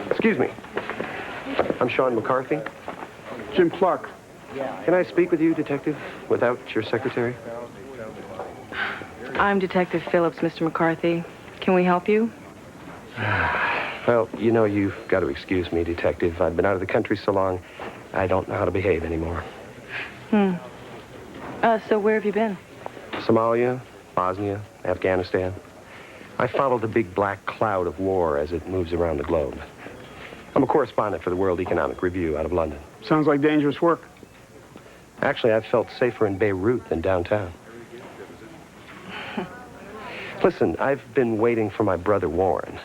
Excuse me. I'm Sean McCarthy. Jim Clark. Can I speak with you, Detective, without your secretary? I'm Detective Phillips, Mr. McCarthy. Can we help you? Well, you know, you've got to excuse me, Detective. I've been out of the country so long, I don't know how to behave anymore. So where have you been? Somalia, Bosnia, Afghanistan. I follow the big black cloud of war as it moves around the globe. I'm a correspondent for the World Economic Review out of London. Sounds like dangerous work. Actually, I've felt safer in Beirut than downtown. Listen, I've been waiting for my brother Warren.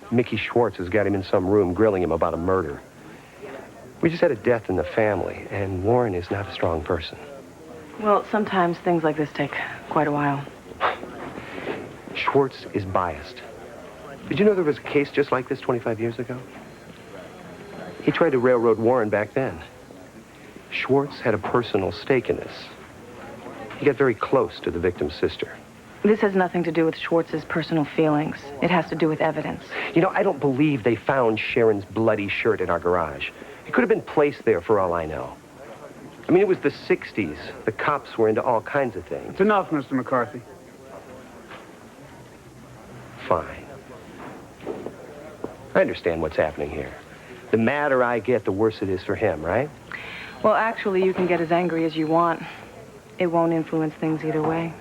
Mickey Schwartz has got him in some room grilling him about a murder. We just had a death in the family, and Warren is not a strong person. Well, sometimes things like this take quite a while. Schwartz is biased. Did you know there was a case just like this 25 years ago? He tried to railroad Warren back then. Schwartz had a personal stake in this. He got very close to the victim's sister. This has nothing to do with Schwartz's personal feelings. It has to do with evidence. You know, I don't believe they found Sharon's bloody shirt in our garage. It could have been placed there for all I know. I mean, it was the 60s. The cops were into all kinds of things. It's enough, Mr. McCarthy. Fine. I understand what's happening here. The madder I get, the worse it is for him, right? Well, actually, you can get as angry as you want. It won't influence things either way.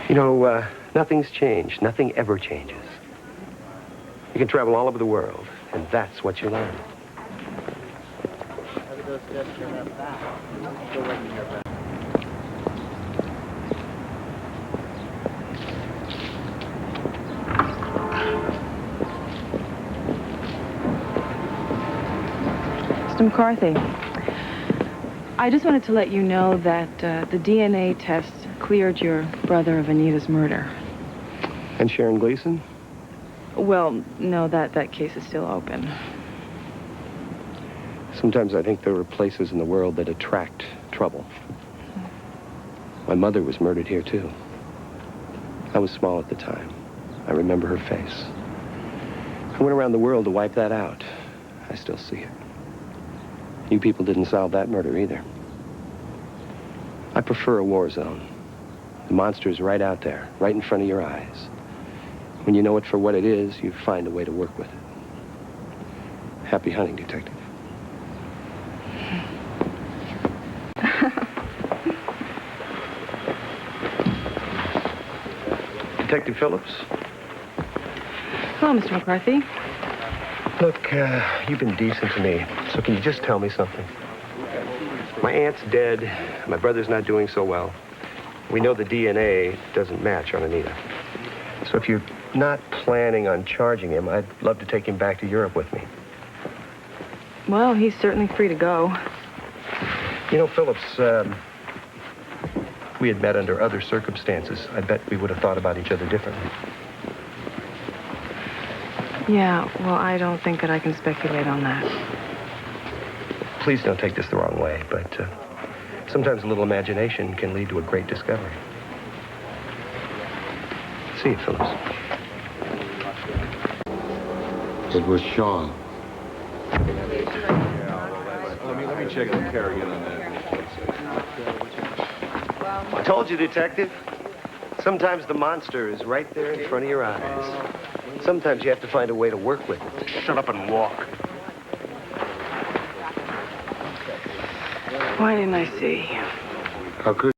You know, nothing's changed. Nothing ever changes. You can travel all over the world, and that's what you learn. Mr. McCarthy, I just wanted to let you know that the DNA test cleared your brother of Anita's murder. And Sharon Gleason? Well, no, that case is still open. Sometimes I think there are places in the world that attract trouble. My mother was murdered here, too. I was small at the time. I remember her face. I went around the world to wipe that out. I still see it. You people didn't solve that murder either. I prefer a war zone. The monster's right out there, right in front of your eyes. When you know it for what it is, you find a way to work with it. Happy hunting, Detective. Detective Phillips? Hello, Mr. McCarthy. Look, you've been decent to me, so can you just tell me something? My aunt's dead. My brother's not doing so well. We know the DNA doesn't match on Anita. So if you're not planning on charging him, I'd love to take him back to Europe with me. Well, he's certainly free to go. You know, Phillips, we had met under other circumstances. I bet we would have thought about each other differently. Yeah, well, I don't think that I can speculate on that. Please don't take this the wrong way, but sometimes a little imagination can lead to a great discovery. See you, Phillips. It was Sean. Let me check the Kerrigan on that. I told you, Detective. Sometimes the monster is right there in front of your eyes. Sometimes you have to find a way to work with it. Shut up and walk. Why didn't I see? How could